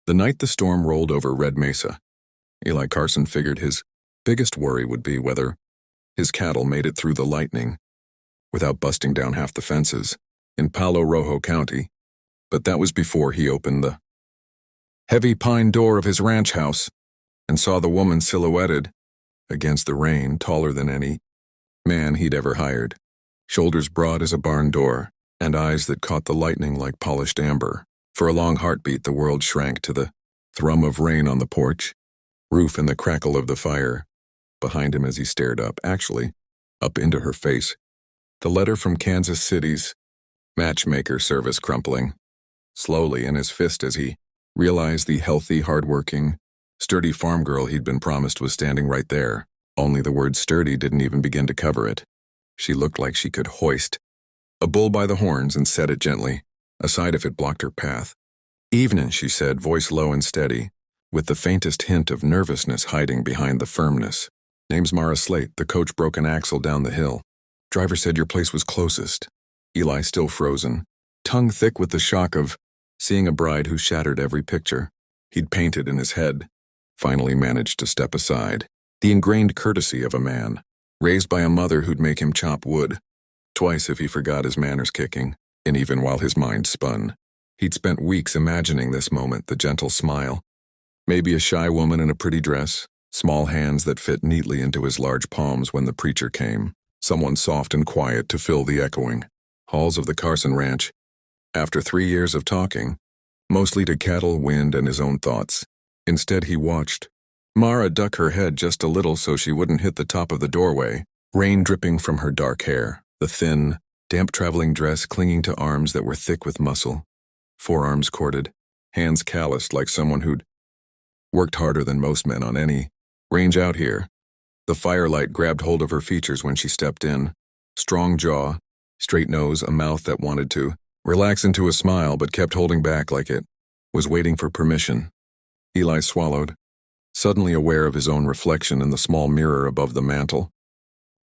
The night the storm rolled over Red Mesa, Eli Carson figured his biggest worry would be whether his cattle made it through the lightning without busting down half the fences in Palo Rojo County. But that was before he opened the heavy pine door of his ranch house and saw the woman silhouetted against the rain, taller than any man he'd ever hired, shoulders broad as a barn door, and eyes that caught the lightning like polished amber. For a long heartbeat, the world shrank to the thrum of rain on the porch, roof and the crackle of the fire behind him as he stared up, actually, up into her face. The letter from Kansas City's matchmaker service crumpling slowly in his fist as he realized the healthy, hard-working, sturdy farm girl he'd been promised was standing right there. Only the word sturdy didn't even begin to cover it. She looked like she could hoist a bull by the horns and set it gently aside if it blocked her path. "Evening," she said, voice low and steady, with the faintest hint of nervousness hiding behind the firmness. "Name's Mara Slate. The coach broke an axle down the hill. Driver said your place was closest." Eli, still frozen, tongue thick with the shock of seeing a bride who shattered every picture he'd painted in his head, finally managed to step aside. The ingrained courtesy of a man, raised by a mother who'd make him chop wood twice if he forgot his manners kicking, and even while his mind spun. He'd spent weeks imagining this moment, the gentle smile, maybe a shy woman in a pretty dress, small hands that fit neatly into his large palms when the preacher came, someone soft and quiet to fill the echoing halls of the Carson Ranch. After 3 years of talking, mostly to cattle, wind, and his own thoughts, instead he watched Mara duck her head just a little so she wouldn't hit the top of the doorway, rain dripping from her dark hair, the thin, damp traveling dress clinging to arms that were thick with muscle, forearms corded, hands calloused like someone who'd worked harder than most men on any range out here. The firelight grabbed hold of her features when she stepped in. Strong jaw, straight nose, a mouth that wanted to relax into a smile but kept holding back like it was waiting for permission. Eli swallowed, suddenly aware of his own reflection in the small mirror above the mantel.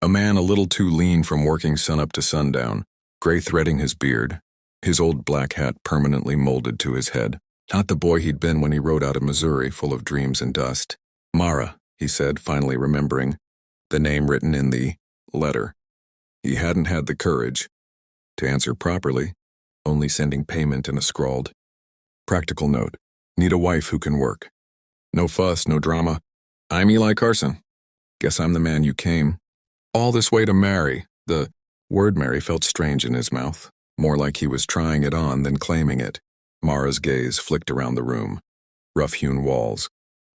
A man a little too lean from working sunup to sundown, gray threading his beard, his old black hat permanently molded to his head. Not the boy he'd been when he rode out of Missouri full of dreams and dust. "Mara," he said, finally remembering the name written in the letter. He hadn't had the courage to answer properly, only sending payment in a scrawled, practical note. "Need a wife who can work. No fuss, no drama. I'm Eli Carson. Guess I'm the man you came all this way to marry." The word marry felt strange in his mouth, more like he was trying it on than claiming it. Mara's gaze flicked around the room. Rough-hewn walls,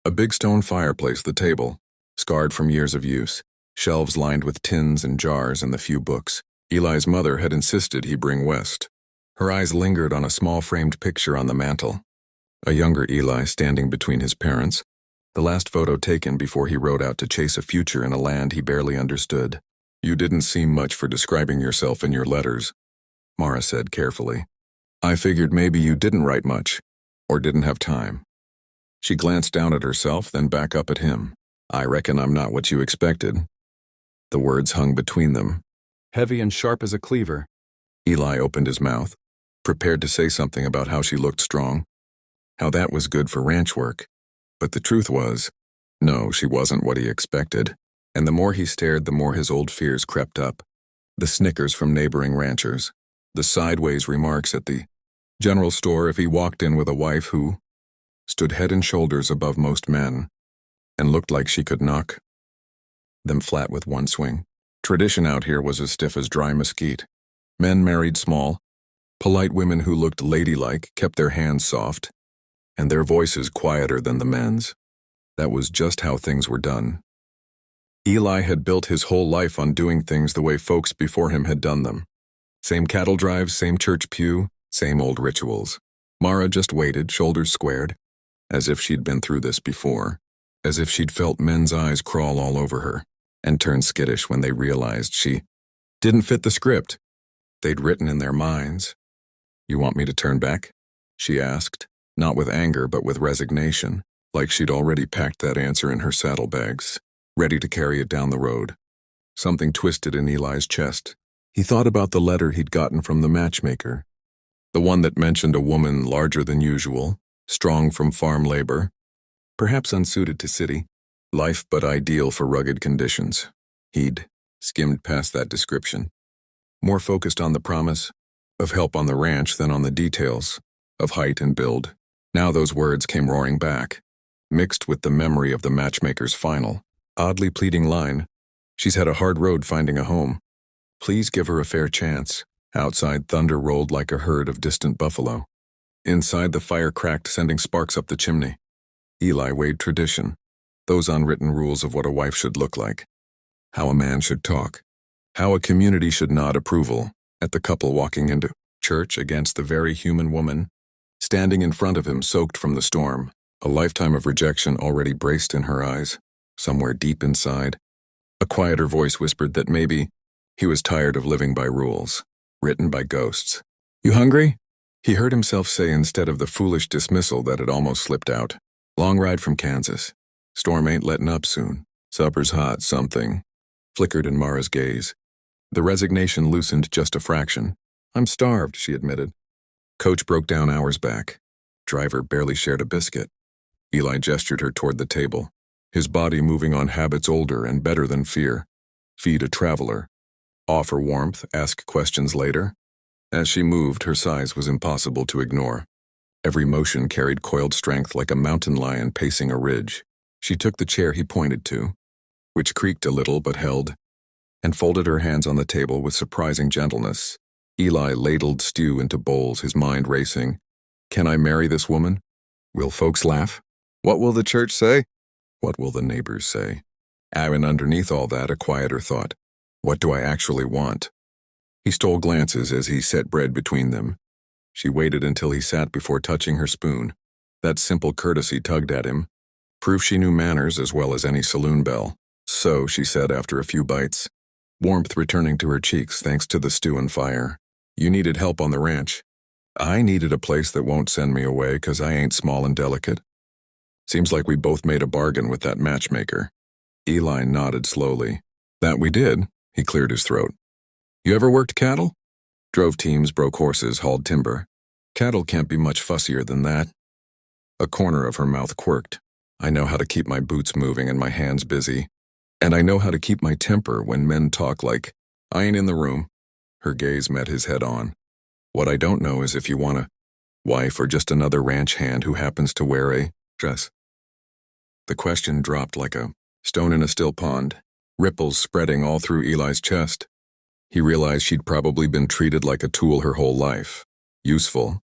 a big stone fireplace, the table, scarred from years of use, shelves lined with tins and jars and the few books Eli's mother had insisted he bring west. Her eyes lingered on a small framed picture on the mantel. A younger Eli standing between his parents, the last photo taken before he rode out to chase a future in a land he barely understood. "You didn't seem much for describing yourself in your letters," Mara said carefully. "I figured maybe you didn't write much, or didn't have time." She glanced down at herself, then back up at him. "I reckon I'm not what you expected." The words hung between them, heavy and sharp as a cleaver. Eli opened his mouth, prepared to say something about how she looked strong, how that was good for ranch work. But the truth was, no, she wasn't what he expected. And the more he stared, the more his old fears crept up. The snickers from neighboring ranchers, the sideways remarks at the general store if he walked in with a wife who stood head and shoulders above most men and looked like she could knock them flat with one swing. Tradition out here was as stiff as dry mesquite. Men married small. Polite women who looked ladylike kept their hands soft, and their voices quieter than the men's. That was just how things were done. Eli had built his whole life on doing things the way folks before him had done them. Same cattle drives, same church pew, same old rituals. Mara just waited, shoulders squared, as if she'd been through this before, as if she'd felt men's eyes crawl all over her, and turn skittish when they realized she didn't fit the script they'd written in their minds. "You want me to turn back?" she asked. Not with anger, but with resignation, like she'd already packed that answer in her saddlebags, ready to carry it down the road. Something twisted in Eli's chest. He thought about the letter he'd gotten from the matchmaker, the one that mentioned a woman larger than usual, strong from farm labor, perhaps unsuited to city life but ideal for rugged conditions. He'd skimmed past that description, more focused on the promise of help on the ranch than on the details of height and build. Now those words came roaring back, mixed with the memory of the matchmaker's final, oddly pleading line, "She's had a hard road finding a home. Please give her a fair chance." Outside, thunder rolled like a herd of distant buffalo. Inside, the fire cracked, sending sparks up the chimney. Eli weighed tradition, those unwritten rules of what a wife should look like, how a man should talk, how a community should nod approval at the couple walking into church against the very human woman standing in front of him, soaked from the storm, a lifetime of rejection already braced in her eyes. Somewhere deep inside, a quieter voice whispered that maybe he was tired of living by rules, written by ghosts. "You hungry?" he heard himself say instead of the foolish dismissal that had almost slipped out. "Long ride from Kansas. Storm ain't letting up soon. Supper's hot, something," flickered in Mara's gaze. The resignation loosened just a fraction. "I'm starved," she admitted. Coach broke down hours back. Driver barely shared a biscuit. Eli gestured her toward the table, his body moving on habits older and better than fear. Feed a traveler. Offer warmth, ask questions later. As she moved, her size was impossible to ignore. Every motion carried coiled strength like a mountain lion pacing a ridge. She took the chair he pointed to, which creaked a little but held, and folded her hands on the table with surprising gentleness. Eli ladled stew into bowls, his mind racing. "Can I marry this woman? Will folks laugh? What will the church say? What will the neighbors say?" And underneath all that, a quieter thought. What do I actually want? He stole glances as he set bread between them. She waited until he sat before touching her spoon. That simple courtesy tugged at him. Proof she knew manners as well as any saloon belle. "So," she said after a few bites, warmth returning to her cheeks thanks to the stew and fire. "You needed help on the ranch. I needed a place that won't send me away 'cause I ain't small and delicate. Seems like we both made a bargain with that matchmaker." Eli nodded slowly. "That we did." He cleared his throat. "You ever worked cattle?" "Drove teams, broke horses, hauled timber. Cattle can't be much fussier than that." A corner of her mouth quirked. "I know how to keep my boots moving and my hands busy. And I know how to keep my temper when men talk like, I ain't in the room." Her gaze met his head on. "What I don't know is if you want a wife or just another ranch hand who happens to wear a dress." The question dropped like a stone in a still pond, ripples spreading all through Eli's chest. He realized she'd probably been treated like a tool her whole life. Useful,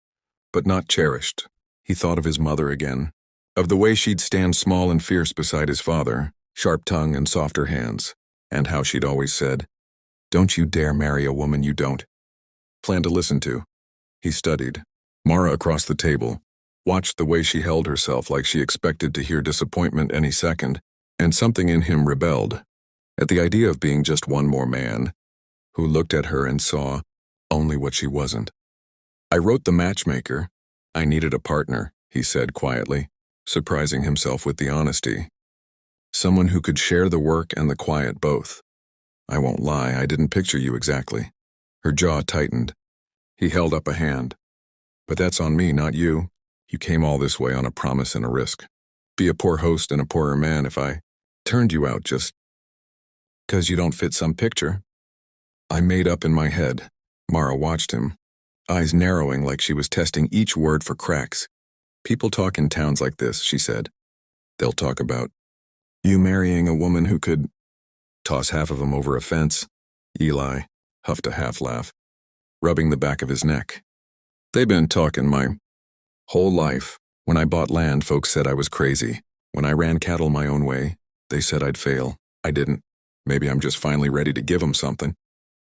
but not cherished. He thought of his mother again, of the way she'd stand small and fierce beside his father, sharp tongue and softer hands, and how she'd always said, "Don't you dare marry a woman you don't plan to listen to." He studied Mara across the table, watched the way she held herself like she expected to hear disappointment any second, and something in him rebelled at the idea of being just one more man who looked at her and saw only what she wasn't. "I wrote the matchmaker. I needed a partner," he said quietly, surprising himself with the honesty. "Someone who could share the work and the quiet both. I won't lie, I didn't picture you exactly." Her jaw tightened. He held up a hand. "But that's on me, not you. You came all this way on a promise and a risk. Be a poor host and a poorer man if I turned you out just 'cause you don't fit some picture." "I made up in my head." Mara watched him, eyes narrowing like she was testing each word for cracks. "People talk in towns like this," she said. "They'll talk about you marrying a woman who could toss half of them over a fence." Eli huffed a half laugh, rubbing the back of his neck. "They've been talking my whole life. When I bought land, folks said I was crazy. When I ran cattle my own way, they said I'd fail. I didn't. Maybe I'm just finally ready to give them something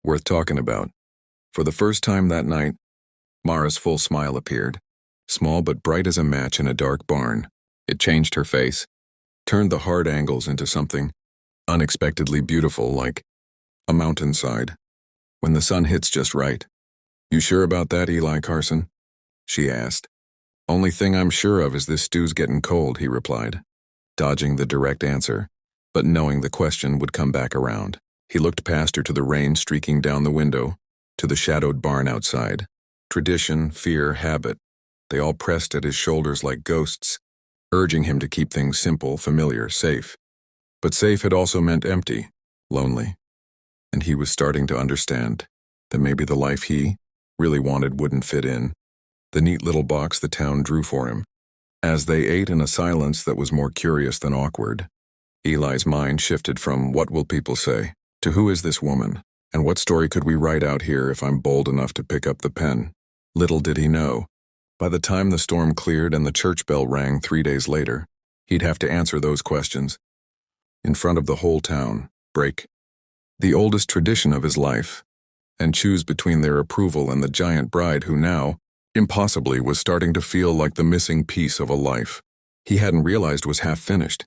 worth talking about." For the first time that night, Mara's full smile appeared, small but bright as a match in a dark barn. It changed her face, turned the hard angles into something unexpectedly beautiful, like a mountainside, when the sun hits just right. "You sure about that, Eli Carson?" she asked. "Only thing I'm sure of is this stew's getting cold," he replied, dodging the direct answer, but knowing the question would come back around. He looked past her to the rain streaking down the window, to the shadowed barn outside. Tradition, fear, habit, They all pressed at his shoulders like ghosts, urging him to keep things simple, familiar, safe. But safe had also meant empty, lonely. And he was starting to understand that maybe the life he really wanted wouldn't fit in the neat little box the town drew for him. As they ate in a silence that was more curious than awkward, Eli's mind shifted from what will people say to who is this woman, and what story could we write out here if I'm bold enough to pick up the pen. Little did he know, by the time the storm cleared and the church bell rang 3 days later, he'd have to answer those questions. In front of the whole town, break the oldest tradition of his life, and choose between their approval and the giant bride who now, impossibly, was starting to feel like the missing piece of a life he hadn't realized was half finished.